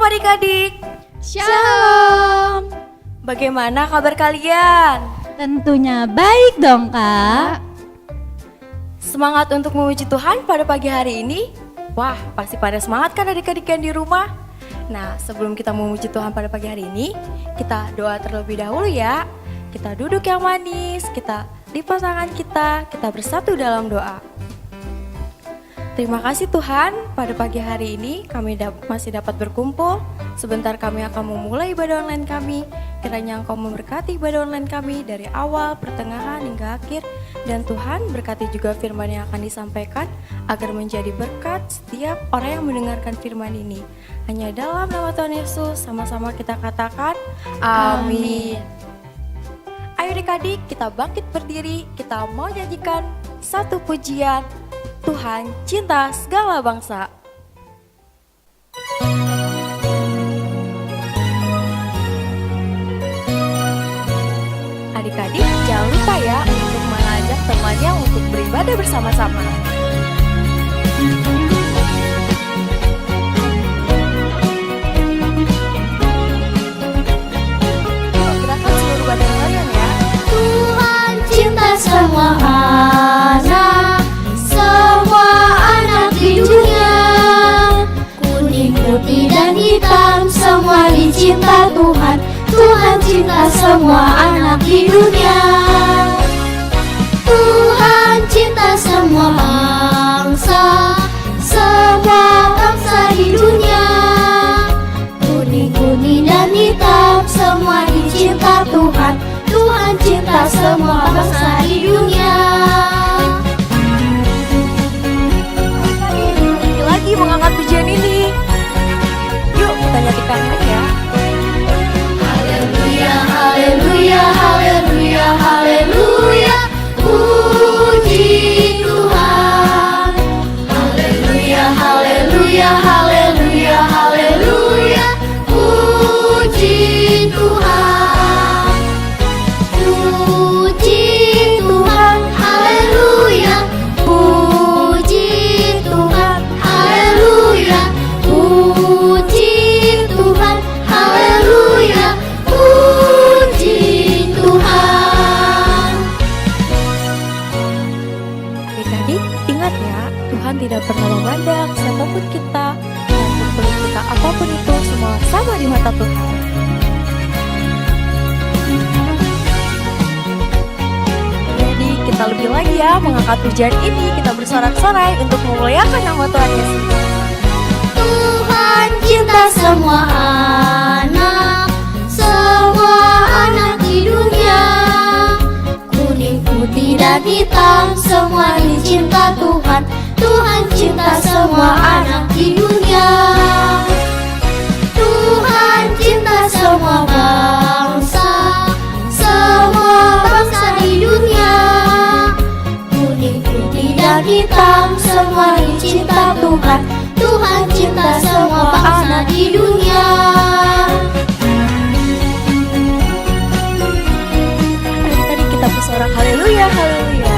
adik-adik. Shalom. Bagaimana kabar kalian? Tentunya baik dong, Kak. Semangat untuk memuji Tuhan pada pagi hari ini? Wah, pasti pada semangat kan adik-adik yang di rumah? Nah, sebelum kita memuji Tuhan pada pagi hari ini, kita doa terlebih dahulu ya. Kita duduk yang manis, kita lipat tangan kita bersatu dalam doa. Terima kasih Tuhan, pada pagi hari ini kami masih dapat berkumpul. Sebentar kami akan memulai ibadah online kami. Kiranya Engkau memberkati ibadah online kami dari awal, pertengahan, hingga akhir. Dan Tuhan berkati juga firman yang akan disampaikan agar menjadi berkat setiap orang yang mendengarkan firman ini. Hanya dalam nama Tuhan Yesus sama-sama kita katakan amin. Ayo adik-adik, kita bangkit berdiri, kita mau nyanyikan satu pujian. Tuhan cinta segala bangsa. Adik-adik jangan lupa ya untuk mengajak temannya untuk beribadah bersama-sama. Gerakan seluruh badan kalian ya. Tuhan cinta semua anak di dunia. Kuning, putih, dan hitam semua dicinta Tuhan. Tuhan cinta semua anak di dunia. Tuhan cinta semua bangsa di dunia. Kuning, putih, dan hitam semua dicinta Tuhan. Tuhan cinta semua bangsa di dunia. Lagi mengangkat pujian ini. Yuk kita nyanyikan lagi ya. Haleluya, haleluya, haleluya, haleluya. Puji Tuhan. Haleluya, haleluya, haleluya, haleluya. Puji Tuhan. Puji Tuhan, haleluya. Puji Tuhan, haleluya. Puji Tuhan, haleluya. Puji Tuhan. Adik-adik, ingat ya, Tuhan tidak pernah memandang siapapun kita, maupun kita apapun itu, semua sama di mata Tuhan. Jadi kita lebih lagi ya mengangkat pujian ini, kita bersorak-sorai untuk memuliakan nama Tuhan Yesus. Tuhan cinta semua anak di dunia. Kuning, putih, dan hitam semua dicinta Tuhan. Tuhan cinta semua anak di dunia. Tuhan cinta semua bangsa di dunia. Kuning, putih, dan hitam semua dicinta Tuhan. Tuhan cinta semua bangsa di dunia. Tadi kita bersorak haleluya, haleluya.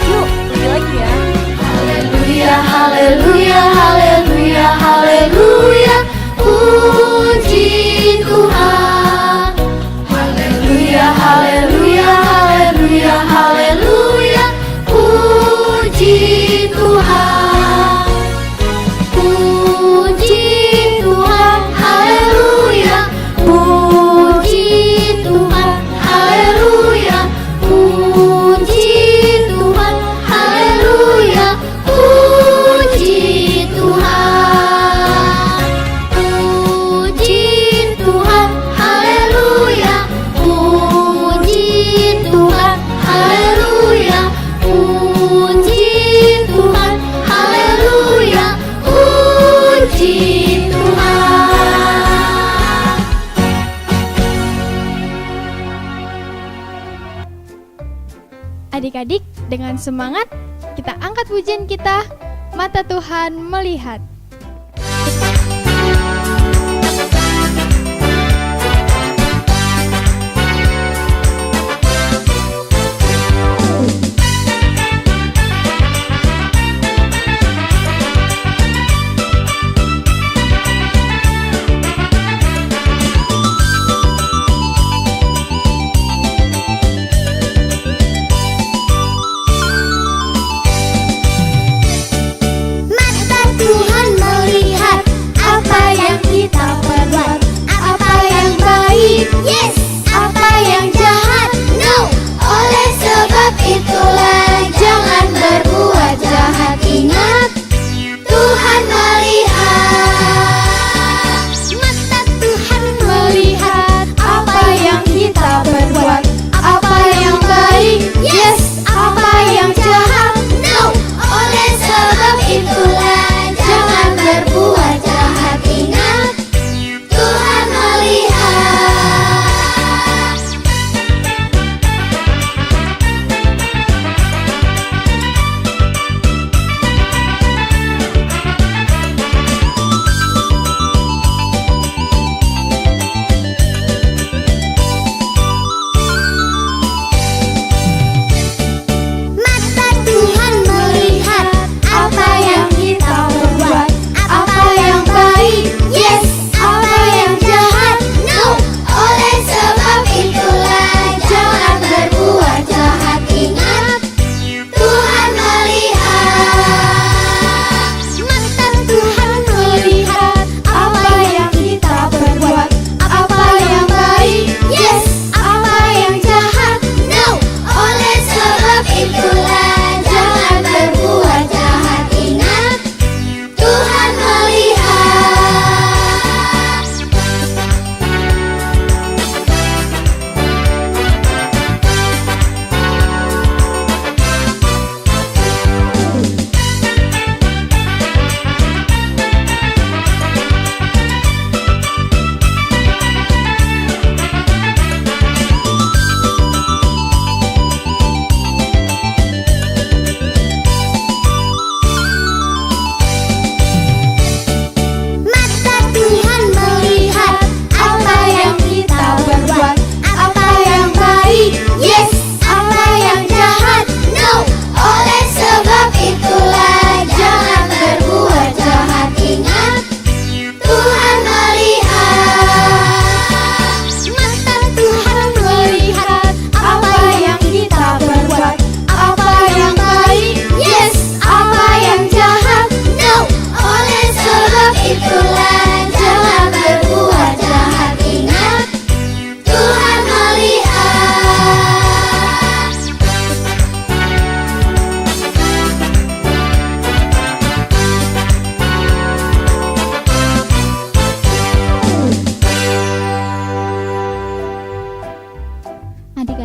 Yuk, lebih lagi ya. Haleluya, haleluya, haleluya, haleluya. Puji Tuhan. Haleluya, haleluya, haleluya, haleluya. Puji Tuhan. Puji Tuhan, haleluya. Puji Tuhan, haleluya. Puji Tuhan, haleluya. Puji Tuhan. Puji Tuhan, haleluya. Puji Tuhan, haleluya. Puji Tuhan, haleluya. Puji Tuhan. Adik-adik, dengan semangat kita angkat pujian kita. Mata Tuhan melihat.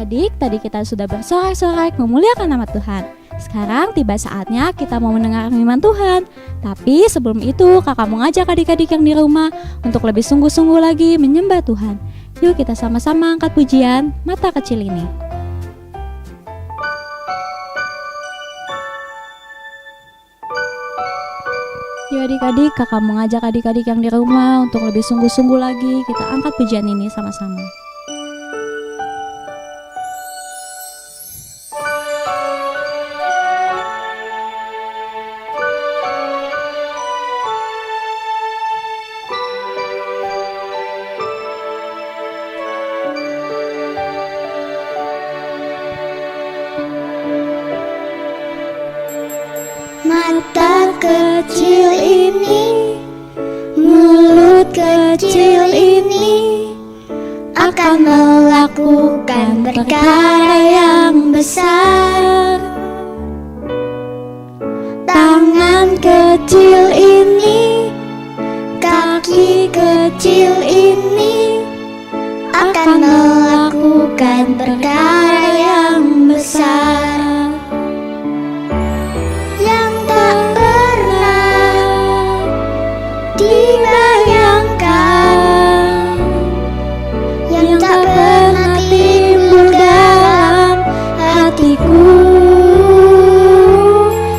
Adik-adik, tadi kita sudah bersorak-sorak memuliakan nama Tuhan. Sekarang tiba saatnya kita mau mendengar firman Tuhan. Tapi sebelum itu, kakak mau ngajak adik-adik yang di rumah untuk lebih sungguh-sungguh lagi menyembah Tuhan. Yuk kita sama-sama angkat pujian Mata Kecil Ini. Yuk adik-adik, kakak mau ngajak adik-adik yang di rumah untuk lebih sungguh-sungguh lagi. Kita angkat pujian ini sama-sama. Mata kecil ini, mulut kecil ini akan melakukan perkara yang besar. Tangan kecil ini, kaki kecil ini akan melakukan perkara yang besar. Dibayangkan, yang tak pernah timbul dalam hatiku.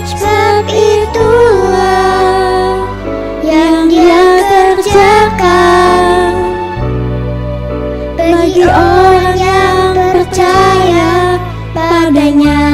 Sebab itulah yang Dia kerjakan bagi orang yang percaya padanya.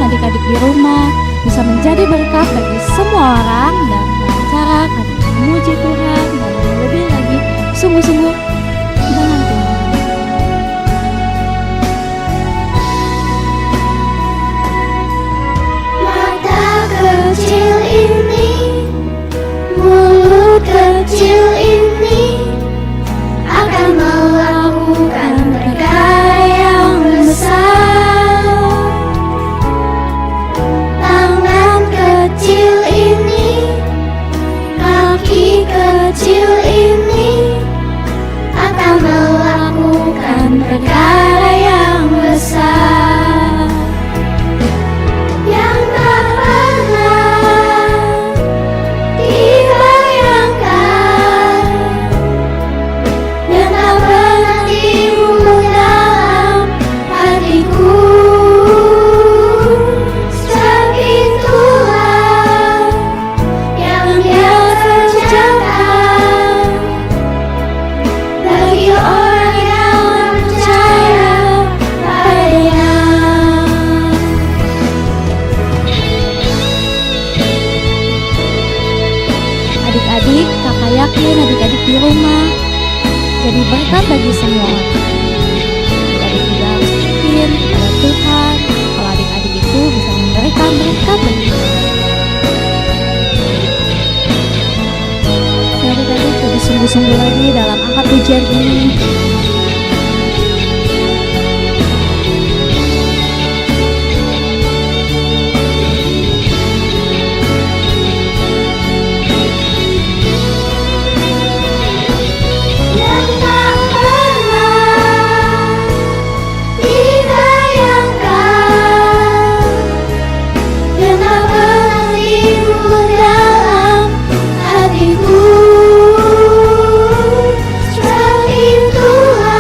Adik-adik di rumah bisa menjadi berkat bagi semua orang dan dengan cara kami memuji Tuhan dan lebih lagi sungguh-sungguh dengan Tuhan. Mata kecil ini, mulut kecil ini akan melakukan perkara yang besar. Kecil ini, kaki kecil ini akan melakukan perkara yang besar, yang tak pernah dibayangkan, yang tak pernah timbul dalam hatiku. Adik-adik, kakak yakin adik-adik di rumah jadi berkat bagi semua orang. Adik-adik juga harus yakin kepada Tuhan kalau adik-adik itu bisa memberikan berkat bagi semua. Adik-adik lebih sungguh-sungguh lagi dalam angkat pujian ini. Itulah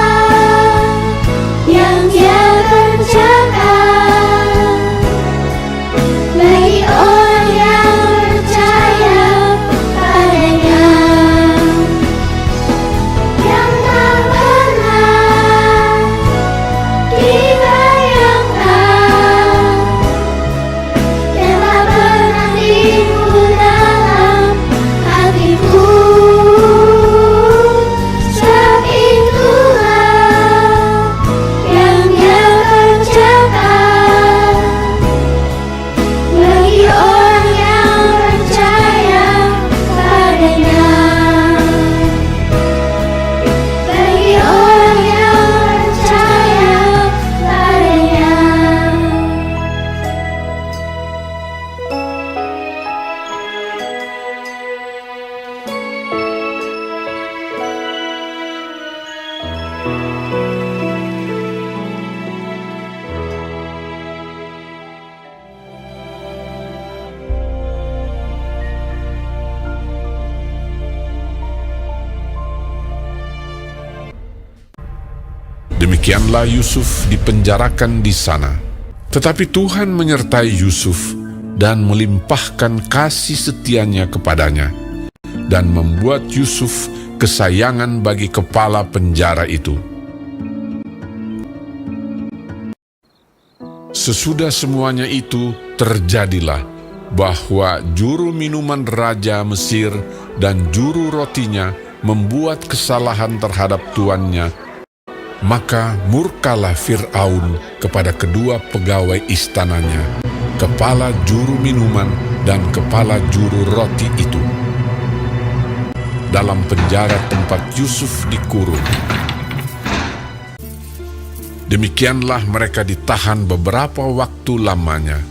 Demikianlah Yusuf dipenjarakan di sana. Tetapi Tuhan menyertai Yusuf dan melimpahkan kasih setianya kepadanya, dan membuat Yusuf kesayangan bagi kepala penjara itu. Sesudah semuanya itu terjadilah bahwa juru minuman Raja Mesir dan juru rotinya membuat kesalahan terhadap tuannya. Maka murkalah Fir'aun kepada kedua pegawai istananya, kepala juru minuman dan kepala juru roti itu, dalam penjara tempat Yusuf dikurung. Demikianlah mereka ditahan beberapa waktu lamanya.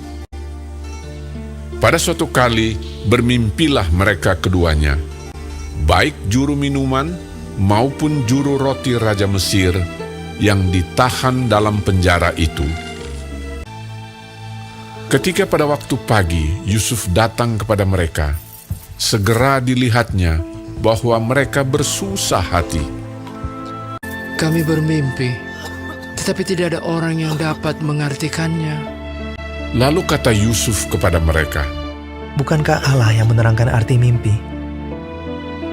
Pada suatu kali bermimpilah mereka keduanya, baik juru minuman maupun juru roti Raja Mesir, yang ditahan dalam penjara itu. Ketika pada waktu pagi Yusuf datang kepada mereka, segera dilihatnya bahwa mereka bersusah hati. Kami bermimpi, tetapi tidak ada orang yang dapat mengartikannya. Lalu kata Yusuf kepada mereka, Bukankah Allah yang menerangkan arti mimpi?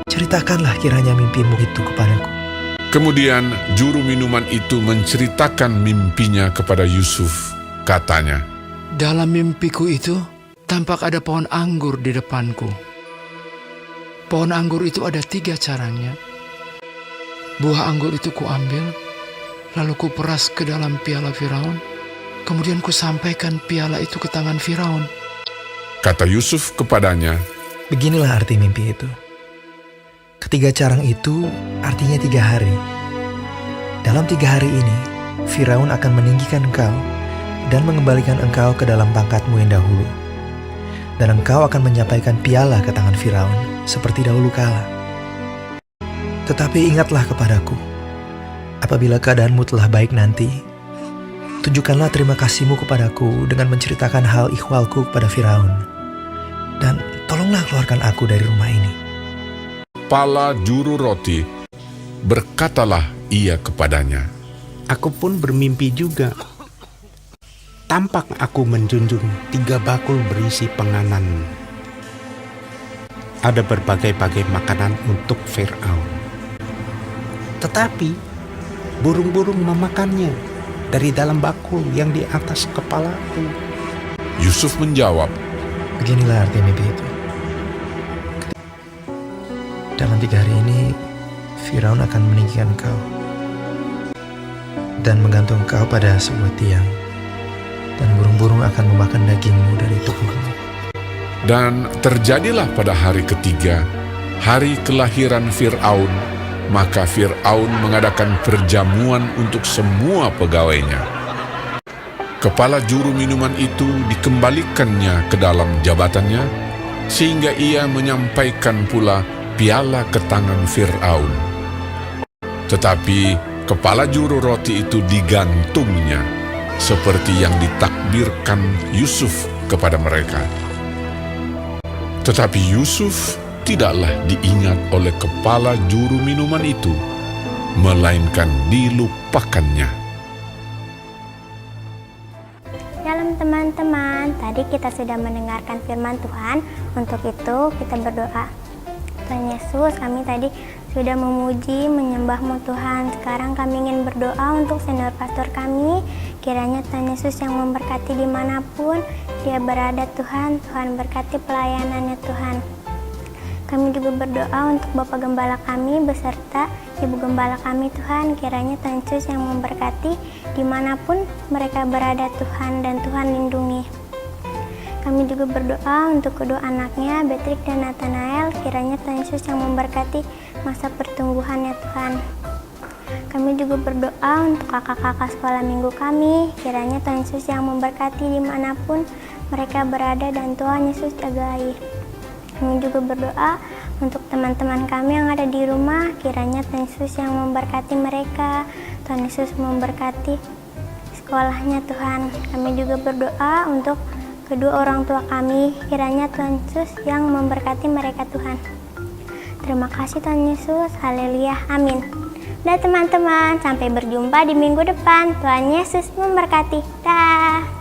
Ceritakanlah kiranya mimpimu itu kepadaku. Kemudian juru minuman itu menceritakan mimpinya kepada Yusuf. Katanya, Dalam mimpiku itu, tampak ada pohon anggur di depanku. Pohon anggur itu ada 3 carangnya. Buah anggur itu kuambil, lalu kuperas ke dalam piala Firaun. Kemudian kusampaikan piala itu ke tangan Firaun. kata Yusuf kepadanya, Beginilah arti mimpi itu. Ketiga carang itu artinya 3 hari. Dalam 3 hari ini, Firaun akan meninggikan engkau dan mengembalikan engkau ke dalam pangkatmu yang dahulu. Dan engkau akan menyampaikan piala ke tangan Firaun seperti dahulu kala. Tetapi ingatlah kepadaku, apabila keadaanmu telah baik nanti, tunjukkanlah terima kasihmu kepadaku dengan menceritakan hal ikhwalku kepada Firaun. Dan tolonglah keluarkan aku dari rumah ini. kepala juru roti, berkatalah ia kepadanya, Aku pun bermimpi juga. Tampak aku menjunjung 3 bakul berisi penganan. Ada berbagai-bagai makanan untuk Fir'aun. Tetapi burung-burung memakannya dari dalam bakul yang di atas kepalaku. Yusuf menjawab, Beginilah arti mimpi itu. Dalam 3 hari ini, Firaun akan meninggikan engkau dan menggantung engkau pada sebuah tiang, dan burung-burung akan memakan dagingmu dari tubuhmu. Dan terjadilah pada hari ketiga, hari kelahiran Fir'aun, maka Fir'aun mengadakan perjamuan untuk semua pegawainya. Kepala juru minuman itu dikembalikannya ke dalam jabatannya, sehingga ia menyampaikan pula piala ke tangan Fir'aun. Tetapi kepala juru roti itu digantungnya, seperti yang ditakbirkan Yusuf kepada mereka. Tetapi Yusuf tidaklah diingat oleh kepala juru minuman itu, melainkan dilupakannya. Shalom teman-teman, tadi kita sudah mendengarkan firman Tuhan. Untuk itu kita berdoa. Tuhan Yesus, kami tadi sudah memuji, menyembah-Mu Tuhan. Sekarang kami ingin berdoa untuk senior pastor kami. Kiranya Tuhan Yesus yang memberkati dimanapun dia berada Tuhan. Tuhan berkati pelayanannya Tuhan. Kami juga berdoa untuk Bapak Gembala kami beserta Ibu Gembala kami Tuhan. Kiranya Tuhan Yesus yang memberkati dimanapun mereka berada Tuhan, dan Tuhan lindungi. Kami juga berdoa untuk kedua anaknya, Betrik dan Nathanael. Kiranya Tuhan Yesus yang memberkati masa pertumbuhannya Tuhan. Kami juga berdoa untuk kakak-kakak sekolah minggu kami. Kiranya Tuhan Yesus yang memberkati dimanapun mereka berada, dan Tuhan Yesus jagai. Kami juga berdoa Untuk teman-teman kami yang ada di rumah, kiranya Tuhan Yesus yang memberkati mereka. Tuhan Yesus memberkati sekolahnya Tuhan. Kami juga berdoa untuk kedua orang tua kami, kiranya Tuhan Yesus yang memberkati mereka Tuhan. Terima kasih Tuhan Yesus, haleluya, amin. Dah teman-teman, sampai berjumpa di minggu depan. Tuhan Yesus memberkati. Dah.